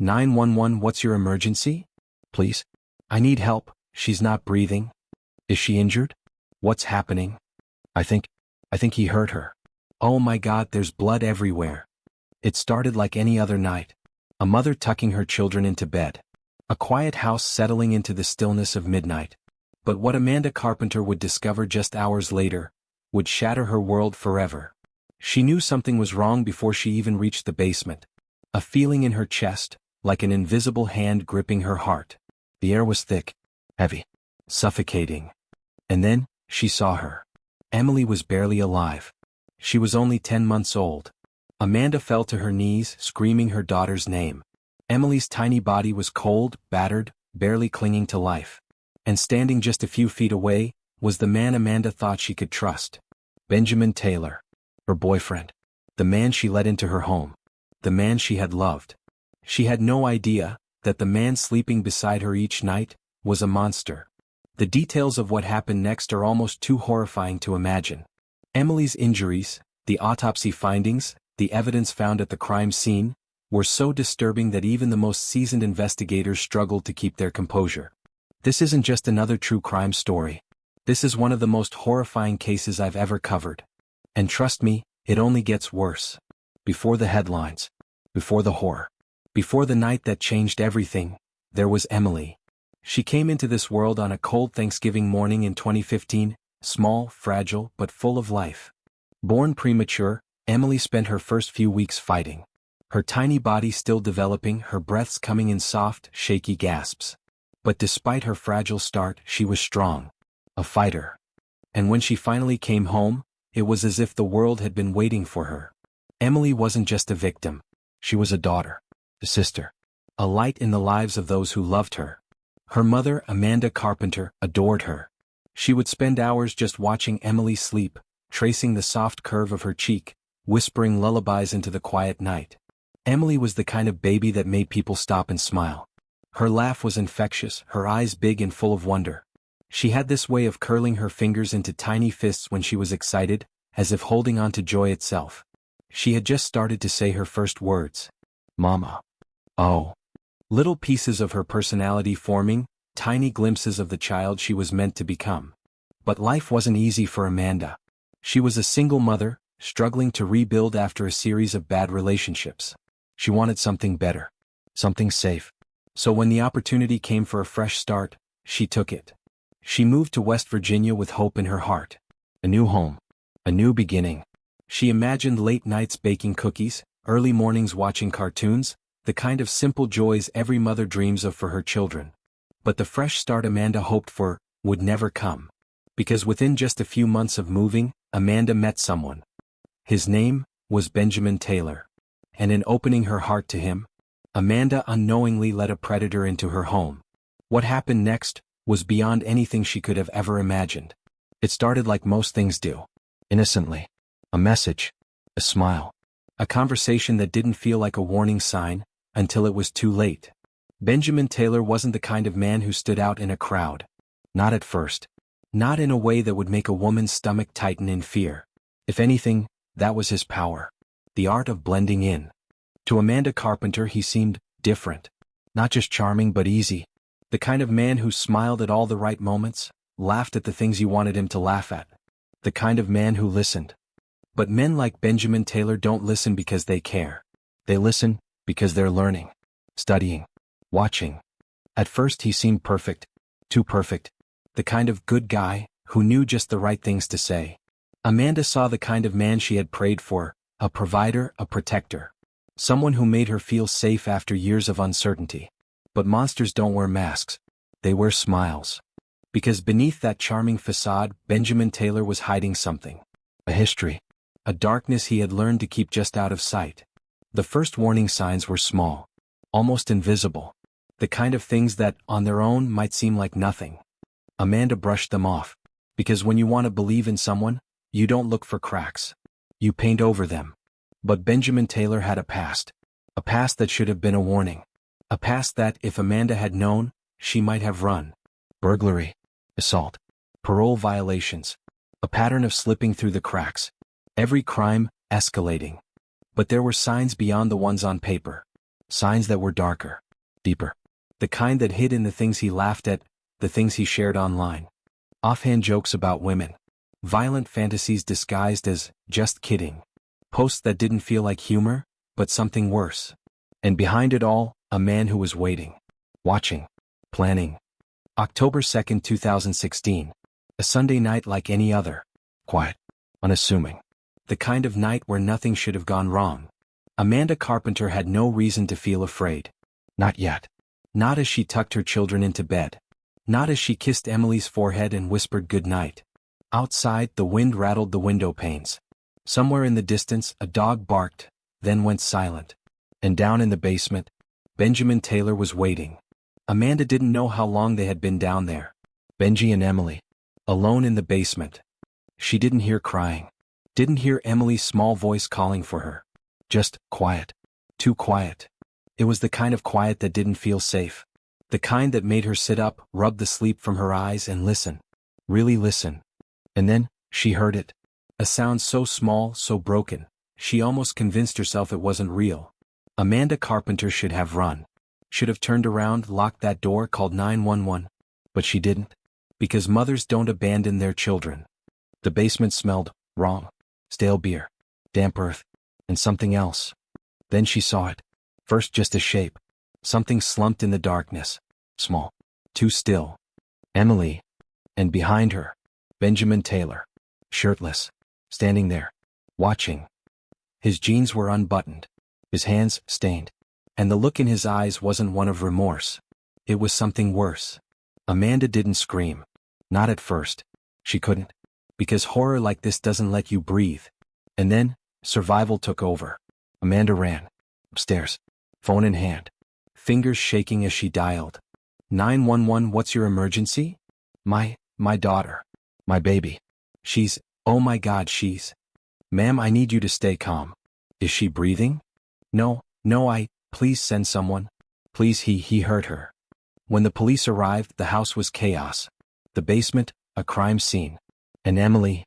911, what's your emergency? Please. I need help, she's not breathing. Is she injured? What's happening? I think he hurt her. Oh my God, there's blood everywhere. It started like any other night. A mother tucking her children into bed. A quiet house settling into the stillness of midnight. But what Amanda Carpenter would discover just hours later would shatter her world forever. She knew something was wrong before she even reached the basement. A feeling in her chest, like an invisible hand gripping her heart. The air was thick, heavy, suffocating. And then, she saw her. Emily was barely alive. She was only 10 months old. Amanda fell to her knees, screaming her daughter's name. Emily's tiny body was cold, battered, barely clinging to life. And standing just a few feet away, was the man Amanda thought she could trust. Benjamin Taylor. Her boyfriend. The man she let into her home. The man she had loved. She had no idea that the man sleeping beside her each night was a monster. The details of what happened next are almost too horrifying to imagine. Emily's injuries, the autopsy findings, the evidence found at the crime scene, were so disturbing that even the most seasoned investigators struggled to keep their composure. This isn't just another true crime story. This is one of the most horrifying cases I've ever covered. And trust me, it only gets worse. Before the headlines. Before the horror. Before the night that changed everything, there was Emily. She came into this world on a cold Thanksgiving morning in 2015, small, fragile, but full of life. Born premature, Emily spent her first few weeks fighting. Her tiny body still developing, her breaths coming in soft, shaky gasps. But despite her fragile start, she was strong. A fighter. And when she finally came home, it was as if the world had been waiting for her. Emily wasn't just a victim. She was a daughter. A sister. A light in the lives of those who loved her. Her mother, Amanda Carpenter, adored her. She would spend hours just watching Emily sleep, tracing the soft curve of her cheek, whispering lullabies into the quiet night. Emily was the kind of baby that made people stop and smile. Her laugh was infectious, her eyes big and full of wonder. She had this way of curling her fingers into tiny fists when she was excited, as if holding on to joy itself. She had just started to say her first words. Mama. Oh. Little pieces of her personality forming, tiny glimpses of the child she was meant to become. But life wasn't easy for Amanda. She was a single mother, struggling to rebuild after a series of bad relationships. She wanted something better. Something safe. So when the opportunity came for a fresh start, she took it. She moved to West Virginia with hope in her heart. A new home. A new beginning. She imagined late nights baking cookies, early mornings watching cartoons, the kind of simple joys every mother dreams of for her children. But the fresh start Amanda hoped for would never come. Because within just a few months of moving, Amanda met someone. His name was Benjamin Taylor. And in opening her heart to him, Amanda unknowingly let a predator into her home. What happened next was beyond anything she could have ever imagined. It started like most things do. Innocently. A message. A smile. A conversation that didn't feel like a warning sign, until it was too late. Benjamin Taylor wasn't the kind of man who stood out in a crowd. Not at first. Not in a way that would make a woman's stomach tighten in fear. If anything, that was his power. The art of blending in. To Amanda Carpenter he seemed different. Not just charming but easy. The kind of man who smiled at all the right moments, laughed at the things you wanted him to laugh at. The kind of man who listened. But men like Benjamin Taylor don't listen because they care. They listen because they're learning, studying, watching. At first he seemed perfect, too perfect, the kind of good guy who knew just the right things to say. Amanda saw the kind of man she had prayed for, a provider, a protector. Someone who made her feel safe after years of uncertainty. But monsters don't wear masks. They wear smiles. Because beneath that charming facade, Benjamin Taylor was hiding something. A history. A darkness he had learned to keep just out of sight. The first warning signs were small. Almost invisible. The kind of things that, on their own, might seem like nothing. Amanda brushed them off. Because when you want to believe in someone, you don't look for cracks. You paint over them. But Benjamin Taylor had a past. A past that should have been a warning. A past that, if Amanda had known, she might have run. Burglary. Assault. Parole violations. A pattern of slipping through the cracks. Every crime, escalating. But there were signs beyond the ones on paper. Signs that were darker, deeper. The kind that hid in the things he laughed at, the things he shared online. Offhand jokes about women. Violent fantasies disguised as, just kidding. Posts that didn't feel like humor, but something worse. And behind it all, a man who was waiting. Watching. Planning. October 2nd, 2016. A Sunday night like any other. Quiet. Unassuming. The kind of night where nothing should have gone wrong. Amanda Carpenter had no reason to feel afraid. Not yet. Not as she tucked her children into bed. Not as she kissed Emily's forehead and whispered good night. Outside, the wind rattled the window panes. Somewhere in the distance, a dog barked, then went silent. And down in the basement, Benjamin Taylor was waiting. Amanda didn't know how long they had been down there. Benji and Emily. Alone in the basement. She didn't hear crying. Didn't hear Emily's small voice calling for her. Just quiet. Too quiet. It was the kind of quiet that didn't feel safe. The kind that made her sit up, rub the sleep from her eyes and listen. Really listen. And then, she heard it. A sound so small, so broken, she almost convinced herself it wasn't real. Amanda Carpenter should have run. Should have turned around, locked that door, called 911. But she didn't. Because mothers don't abandon their children. The basement smelled wrong. Stale beer. Damp earth. And something else. Then she saw it. First just a shape. Something slumped in the darkness. Small. Too still. Emily. And behind her, Benjamin Taylor. Shirtless. Standing there. Watching. His jeans were unbuttoned. His hands stained. And the look in his eyes wasn't one of remorse. It was something worse. Amanda didn't scream. Not at first. She couldn't. Because horror like this doesn't let you breathe. And then, survival took over. Amanda ran. Upstairs. Phone in hand. Fingers shaking as she dialed. 911, what's your emergency? My daughter. My baby. Oh my God, she's. Ma'am, I need you to stay calm. Is she breathing? No, please send someone. Please, he hurt her. When the police arrived, the house was chaos. The basement, a crime scene. And Emily.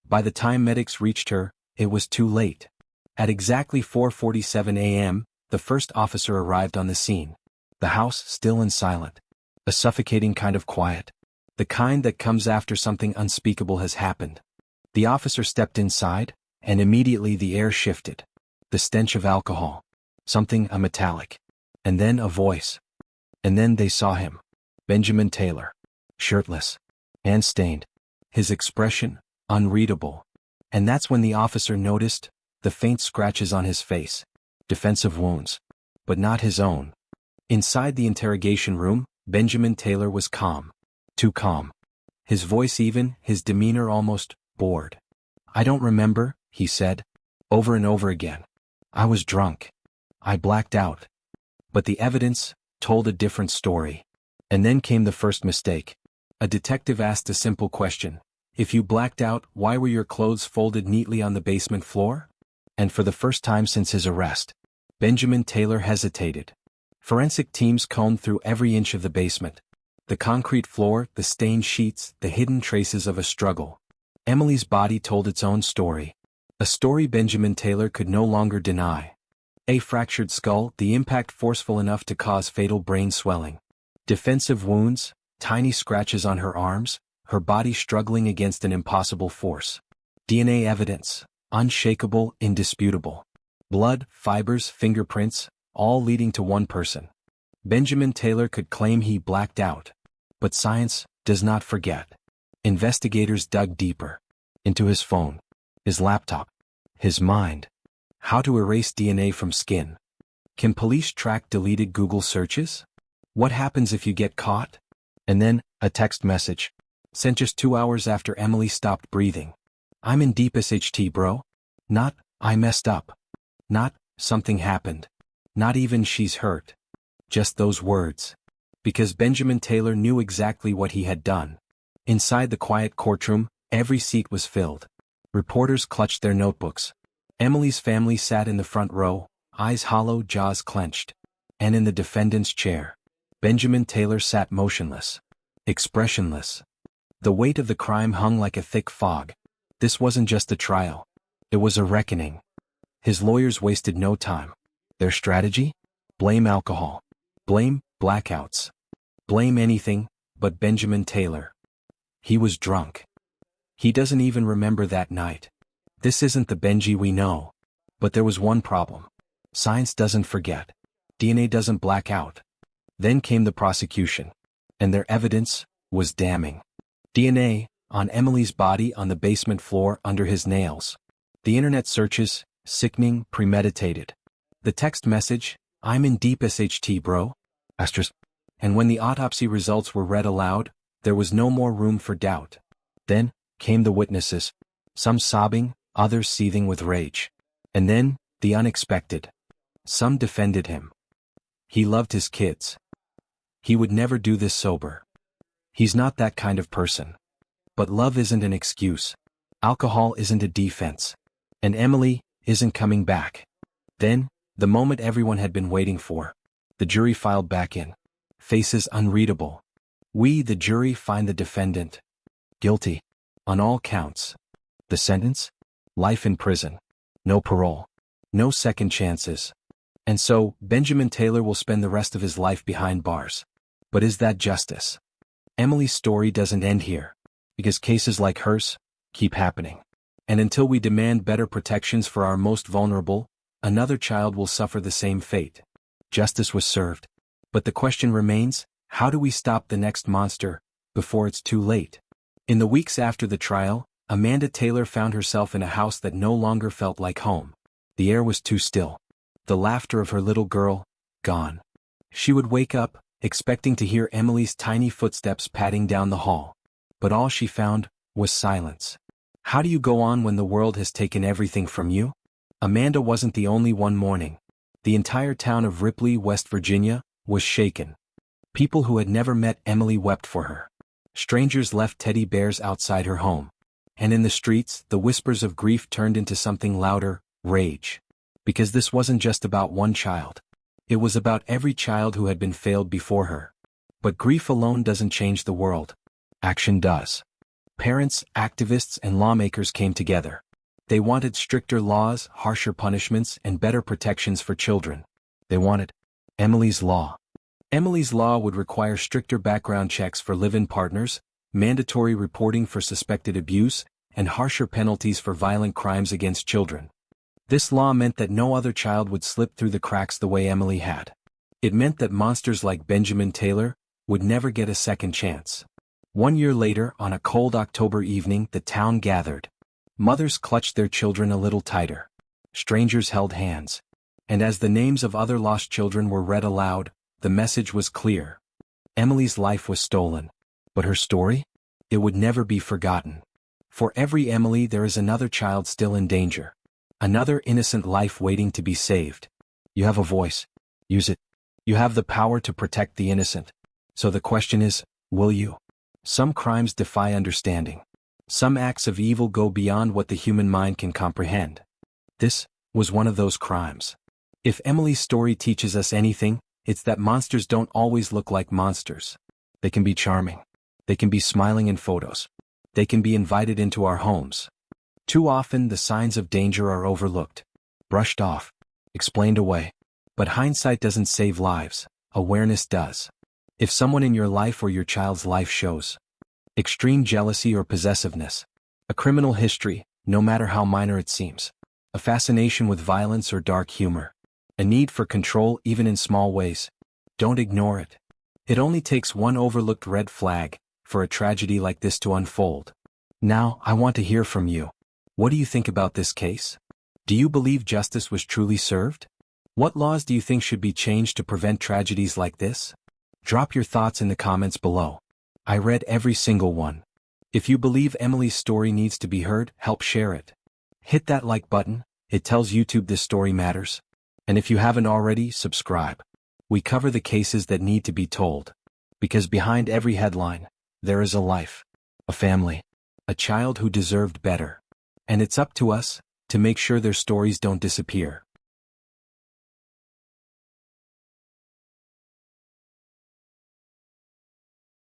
By the time medics reached her, it was too late. At exactly 4:47 a.m., the first officer arrived on the scene. The house still and silent. A suffocating kind of quiet. The kind that comes after something unspeakable has happened. The officer stepped inside, and immediately the air shifted. The stench of alcohol. Something metallic. And then a voice. And then they saw him. Benjamin Taylor. Shirtless. Hand-stained. His expression, unreadable. And that's when the officer noticed the faint scratches on his face. Defensive wounds. But not his own. Inside the interrogation room, Benjamin Taylor was calm. Too calm. His voice even, his demeanor almost bored. I don't remember, he said. Over and over again. I was drunk. I blacked out. But the evidence told a different story. And then came the first mistake. A detective asked a simple question. If you blacked out, why were your clothes folded neatly on the basement floor? And for the first time since his arrest, Benjamin Taylor hesitated. Forensic teams combed through every inch of the basement. The concrete floor, the stained sheets, the hidden traces of a struggle. Emily's body told its own story. A story Benjamin Taylor could no longer deny. A fractured skull, the impact forceful enough to cause fatal brain swelling. Defensive wounds, tiny scratches on her arms, her body struggling against an impossible force. DNA evidence, unshakable, indisputable. Blood, fibers, fingerprints, all leading to one person. Benjamin Taylor could claim he blacked out. But science does not forget. Investigators dug deeper. Into his phone. His laptop. His mind. How to erase DNA from skin. Can police track deleted Google searches? What happens if you get caught? And then, a text message. Sent just 2 hours after Emily stopped breathing. I'm in deep SHT, bro. Not, I messed up. Not, something happened. Not even she's hurt. Just those words. Because Benjamin Taylor knew exactly what he had done. Inside the quiet courtroom, every seat was filled. Reporters clutched their notebooks. Emily's family sat in the front row, eyes hollow, jaws clenched. And in the defendant's chair, Benjamin Taylor sat motionless. Expressionless. The weight of the crime hung like a thick fog. This wasn't just a trial. It was a reckoning. His lawyers wasted no time. Their strategy? Blame alcohol. Blame blackouts. Blame anything but Benjamin Taylor. He was drunk. He doesn't even remember that night. This isn't the Benji we know. But there was one problem. Science doesn't forget. DNA doesn't black out. Then came the prosecution. And their evidence was damning. DNA on Emily's body on the basement floor under his nails. The internet searches, sickening, premeditated. The text message, "I'm in deep SHT, bro." Asterisk. And when the autopsy results were read aloud, there was no more room for doubt. Then came the witnesses, some sobbing, others seething with rage. And then, the unexpected. Some defended him. He loved his kids. He would never do this sober. He's not that kind of person. But love isn't an excuse. Alcohol isn't a defense. And Emily isn't coming back. Then, the moment everyone had been waiting for. The jury filed back in. Faces unreadable. We, the jury, find the defendant guilty on all counts. The sentence? Life in prison. No parole. No second chances. And so, Benjamin Taylor will spend the rest of his life behind bars. But is that justice? Emily's story doesn't end here. Because cases like hers keep happening. And until we demand better protections for our most vulnerable, another child will suffer the same fate. Justice was served. But the question remains, how do we stop the next monster before it's too late? In the weeks after the trial, Amanda Taylor found herself in a house that no longer felt like home. The air was too still. The laughter of her little girl, gone. She would wake up, expecting to hear Emily's tiny footsteps padding down the hall. But all she found was silence. How do you go on when the world has taken everything from you? Amanda wasn't the only one mourning. The entire town of Ripley, West Virginia, was shaken. People who had never met Emily wept for her. Strangers left teddy bears outside her home. And in the streets, the whispers of grief turned into something louder, rage. Because this wasn't just about one child. It was about every child who had been failed before her. But grief alone doesn't change the world. Action does. Parents, activists, and lawmakers came together. They wanted stricter laws, harsher punishments, and better protections for children. They wanted Emily's Law. Emily's Law would require stricter background checks for live-in partners, mandatory reporting for suspected abuse, and harsher penalties for violent crimes against children. This law meant that no other child would slip through the cracks the way Emily had. It meant that monsters like Benjamin Taylor would never get a second chance. 1 year later, on a cold October evening, the town gathered. Mothers clutched their children a little tighter. Strangers held hands. And as the names of other lost children were read aloud, the message was clear. Emily's life was stolen. But her story? It would never be forgotten. For every Emily there is another child still in danger. Another innocent life waiting to be saved. You have a voice. Use it. You have the power to protect the innocent. So the question is, will you? Some crimes defy understanding. Some acts of evil go beyond what the human mind can comprehend. This was one of those crimes. If Emily's story teaches us anything, it's that monsters don't always look like monsters. They can be charming. They can be smiling in photos. They can be invited into our homes. Too often the signs of danger are overlooked, brushed off, explained away. But hindsight doesn't save lives, awareness does. If someone in your life or your child's life shows extreme jealousy or possessiveness, a criminal history, no matter how minor it seems, a fascination with violence or dark humor, a need for control even in small ways, don't ignore it. It only takes one overlooked red flag for a tragedy like this to unfold. Now, I want to hear from you. What do you think about this case? Do you believe justice was truly served? What laws do you think should be changed to prevent tragedies like this? Drop your thoughts in the comments below. I read every single one. If you believe Emily's story needs to be heard, help share it. Hit that like button, it tells YouTube this story matters. And if you haven't already, subscribe. We cover the cases that need to be told. Because behind every headline, there is a life, a family, a child who deserved better. And it's up to us to make sure their stories don't disappear.